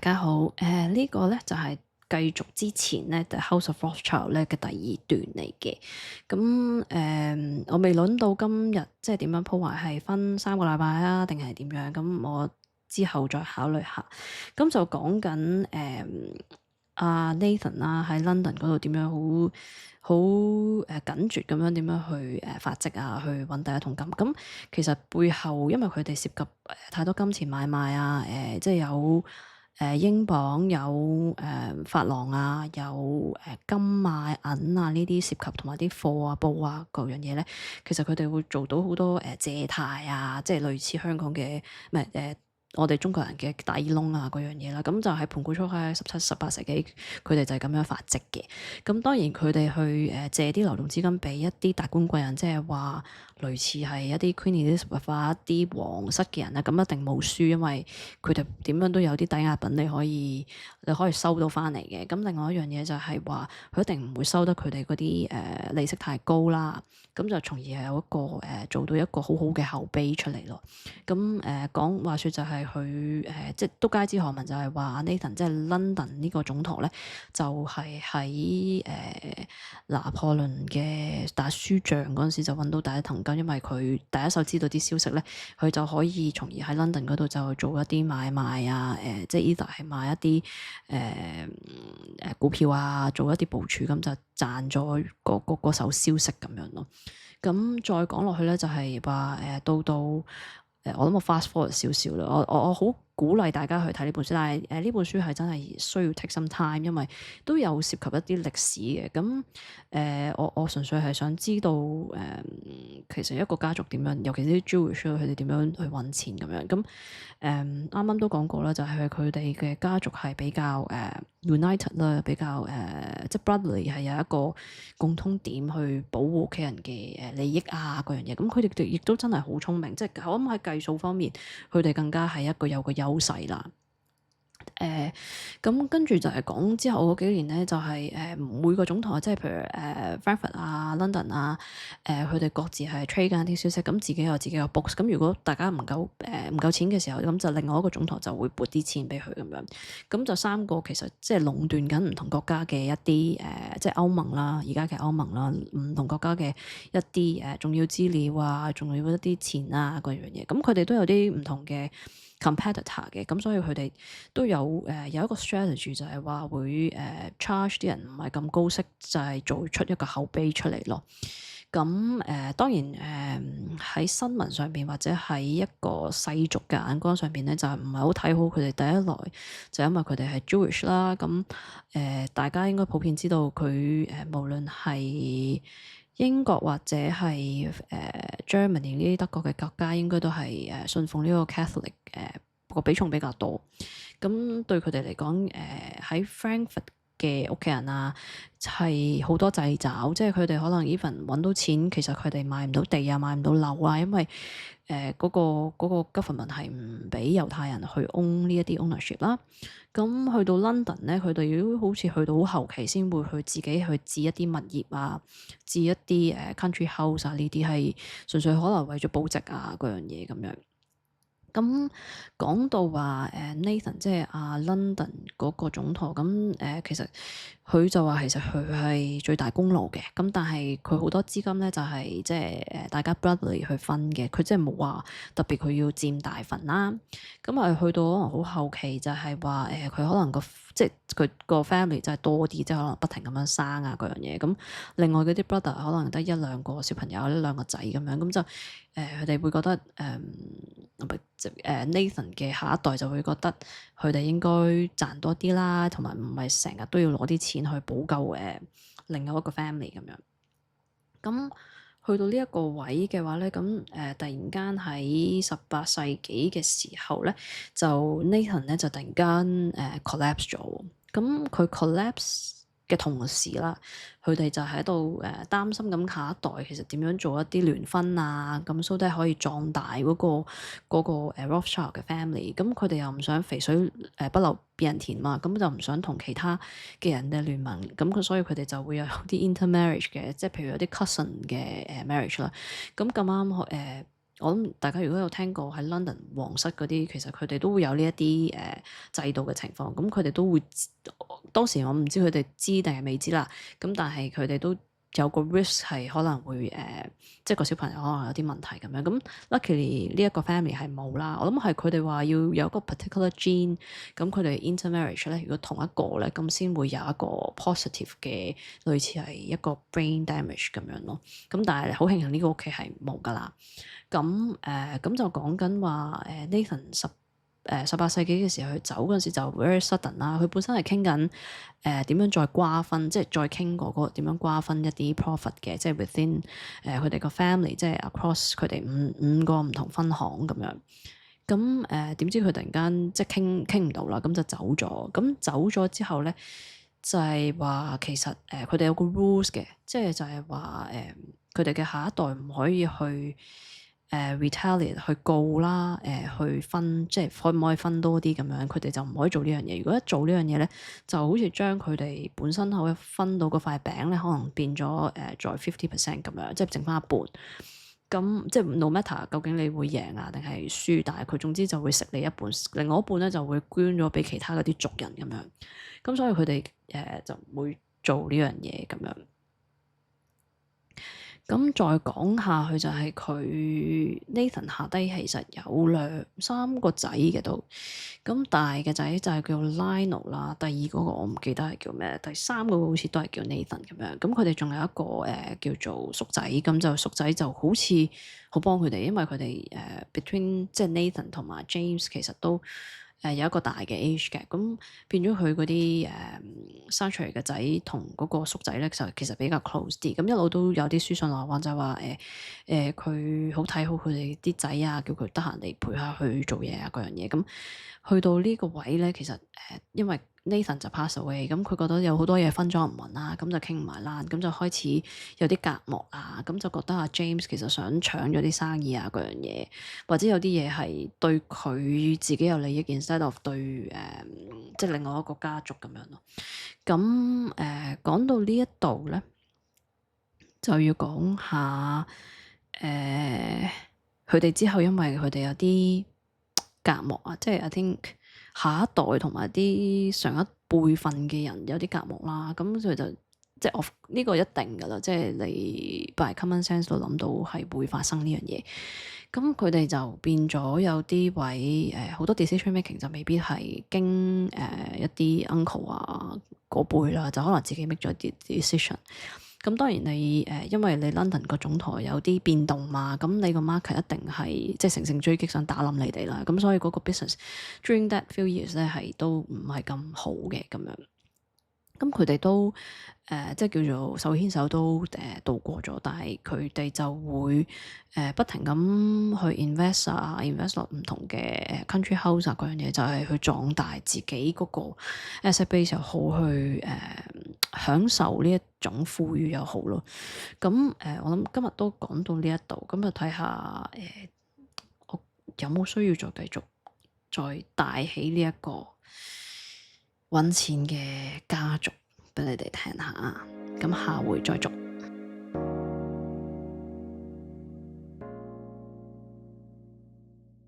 家好，呢個咧就係繼續之前咧《The House of Rothschild》咧嘅第二段嚟嘅。咁我未諗到今日即係點樣鋪排，係分3個禮拜啊，定係點樣？咁我之後再考慮下。咁就講緊阿 Nathan 啦，喺 London 嗰度點樣好緊絕咁樣點樣去發跡啊，去揾第一桶金。咁其實背後因為佢哋涉及太多金錢買賣啊，即係有英鎊，有法郎啊，有金啊銀啊呢啲涉及，同埋啲貨啊布啊各樣嘢咧，其實佢哋會做到好多借貸啊，即係類似香港嘅唔係我哋中國人嘅大耳窿啊嗰樣嘢啦。咁就喺盤古初喺17、18世紀，佢哋就係咁樣發跡嘅。咁當然佢哋去借啲流動資金俾一啲達官貴人，即係話類似係一啲 Queen Elizabeth 啊一啲皇室嘅人啊，咁一定冇輸，因為佢哋點樣都有啲抵押品你可以收到翻嚟嘅。咁另外一樣嘢就係話佢一定唔會收得佢哋嗰啲利息太高啦，咁就從而係有一個做到一個好好嘅後備出嚟咯。咁講話説就係佢即係都街知巷聞，就係話 Nathan 即係 London 呢個總舵咧，就係喺拿破崙嘅打輸仗嗰陣時就揾到第一桶金，因為佢第一手知道啲消息咧，佢就可以從而喺 London 嗰度就做一啲買賣啊，即係 either 係買一啲股票啊，做一啲部署，咁就賺咗嗰手消息咁樣咯。咁再講落去咧，就係話到我諗我 fast forward 少少啦，我好鼓勵大家去睇呢本書，但係呢本書係真係需要 take some time，因為都有涉及一啲歷史嘅。咁我純粹係想知道其實一個家族點樣，尤其是啲 Jewish 佢哋點樣去揾錢咁樣。咁啱啱都講過啦，就係佢哋嘅家族係比較united 啦，比較即係 brotherly，係有一個共通點去保護屋企人嘅利益啊嗰樣嘢。咁佢哋亦都真係好聰明，即係我諗喺計數方面，佢哋更加係有個優勢啦。咁跟住就係講之後嗰幾年咧，就係每個總舵，即係譬如Frankfurt 啊、London 啊，佢哋各自係 trade 緊啲消息，咁自己有自己個 books。咁如果大家唔夠錢嘅時候，咁就另外一個總舵就會撥啲錢俾佢咁樣。咁就3個其實即係壟斷緊唔同國家嘅一啲即係歐盟啦，而家嘅歐盟啦，唔同國家嘅一啲重要資料啊，仲要一啲錢啊嗰樣嘢。咁佢哋都有啲唔同嘅competitor 嘅，咁所以佢哋都有一個 strategy，就係話會charge 啲人唔係咁高息，就係做出一個口碑出嚟咯。咁當然喺新聞上邊或者喺一個世俗嘅眼光上邊咧，就係唔係好睇好佢哋。第一來就因為佢哋係 Jewish 啦，咁大家應該普遍知道佢無論係英國或者係Germany 呢啲德國嘅國家，應該都係信奉呢個 Catholic 個比重比較多。咁對佢哋嚟講，喺 Frankfurt 嘅屋企人啊，係好多掣肘，即係佢哋可能 even 揾到錢，其實佢哋買唔到地啊，買唔到樓啊，因為嗰個 government 係唔俾猶太人去 own 呢一啲 ownership 啦。咁去到 London 咧，佢哋如果好似去到好後期先會去自己去置一啲物業啊，置一啲country house 啊，呢啲係純粹可能為咗保值啊嗰樣嘢咁樣。咁講到話Nathan 即係London 嗰個總舵，咁其實佢就話其實佢係最大功勞嘅，咁但係佢好多資金咧就係即係大家 brotherly 去分嘅，佢即係冇話特別佢要佔大份啦。咁去到可能好後期就係話佢可能即係佢個 family 真係多啲，即係可能不停咁樣生啊嗰樣嘢。咁另外嗰啲 brother 可能得1-2個小朋友，1-2個仔咁樣，咁就佢哋會覺得Nathan 嘅下一代就會覺得佢哋應該賺多啲啦，同埋唔係成日都要攞啲錢去補救另外一個 family 咁樣。咁去到呢一個位嘅話咧，咁突然間喺18世紀嘅時候咧，就 Nathan 咧就突然間collapse 咗。咁佢 collapse嘅同時啦，佢哋就喺度擔心咁下一代其實點樣做一啲聯婚啊，咁 so that 可以壯大嗰個Rothschild 嘅 family。咁佢哋又唔想肥水不流別人田嘛，咁就唔想同其他嘅人嘅聯盟。咁所以佢哋就會有啲 intermarriage 嘅，即係譬如有啲 cousin 嘅marriage 啦。咁啱我諗大家如果有聽過喺 London 皇室嗰啲，其實佢哋都會有呢一啲制度嘅情況，咁佢哋都會當時我唔知佢哋知定係未知啦，咁但係佢哋都有個 risk 係可能會即係個小朋友可能有啲問題咁樣，咁 luckily 呢一個 family 係冇啦。我諗係佢哋話要有一個 particular gene，咁佢哋 intermarriage 咧，如果同一個咧，咁先會有一個 positive 嘅類似係一個 brain damage 咁樣咯。咁但係好慶幸呢個屋企係冇噶啦。咁就講緊話Nathan 18世紀嘅時候佢走嗰陣時就 very sudden 啦。佢本身係傾緊點樣再瓜分，即係再傾過嗰個點樣瓜分一啲 profit 嘅，即係 within 佢哋個 family，即係 across 佢哋五個唔同分行咁樣。咁點知佢突然間即係傾唔到啦，咁就走咗。咁走咗之後咧，就係話其實佢哋有個 rules 嘅，即係就係話佢哋嘅下一代唔可以去retaliate 去告啦，去分即係可唔可以分多啲咁樣，佢哋就唔可以做呢樣嘢。如果一做呢樣嘢咧，就好似將佢哋本身可以分到嗰塊餅咧，可能變咗再50% 咁樣，即係剩翻一半。咁即係 no matter 究竟你會贏啊定係輸，但係佢總之就會食你一半，另外一半咧就會捐咗俾其他嗰啲族人咁樣。咁所以佢哋就唔會做呢樣嘢咁樣。咁再講下佢就係佢 Nathan 下低其實有三個仔嘅都，咁大嘅仔就係叫 Lionel 啦，第二嗰個我唔記得係叫咩，第三個好似都係叫 Nathan 咁樣。咁佢哋仲有一個叫做叔仔，咁就叔仔就好似好幫佢哋，因為佢哋between 即係 Nathan 同埋 James 其實都有一個大嘅 age 嘅，咁變咗佢嗰啲生出嚟嘅仔同嗰個叔仔咧，就其實比較 close 啲，咁一路都有啲書信來往，就話佢好睇好佢哋啲仔啊，叫佢得閒嚟陪下去做嘢啊嗰樣嘢。咁去到呢個位咧，其實因為 Nathan 就 pass away，咁佢覺得有好多嘢分咗唔勻啦，咁就傾唔埋啦，咁就開始有啲隔膜啊，咁就覺得阿 James 其實想搶咗啲生意啊嗰樣嘢，或者有啲嘢係對佢自己有利益，instead of 對即係另外一個家族咁樣咯。咁講到呢一度咧，就要講下佢哋之後，因為佢哋有啲隔膜啊，即係 I think 下一代同埋啲上一輩份嘅人有啲隔膜啦，咁所以就即係我呢個一定㗎啦，即係你 by common sense 都諗到係會發生呢樣嘢。咁佢哋就變咗有啲位好多 decision making 就未必係經一啲 uncle 啊嗰輩啦，就可能自己 make 咗啲 decision。咁當然你因為你 London 個總台有啲變動嘛，咁你個 market 一定係即係乘勝追擊，想打冧你哋啦。咁所以嗰個 business during that few years 咧係都唔係咁好嘅咁樣。咁佢哋都即係叫做手牽手都度過咗，但係佢哋就會不停咁去 invest 落唔同嘅 country house 啊嗰樣嘢，就係去壯大自己嗰個 asset base 又好，去享受呢一種富裕又好咯。咁我諗今日都講到呢一度，咁就睇下我有冇需要再繼續再帶起呢一個揾錢嘅家族俾你哋聽下，咁下回再續。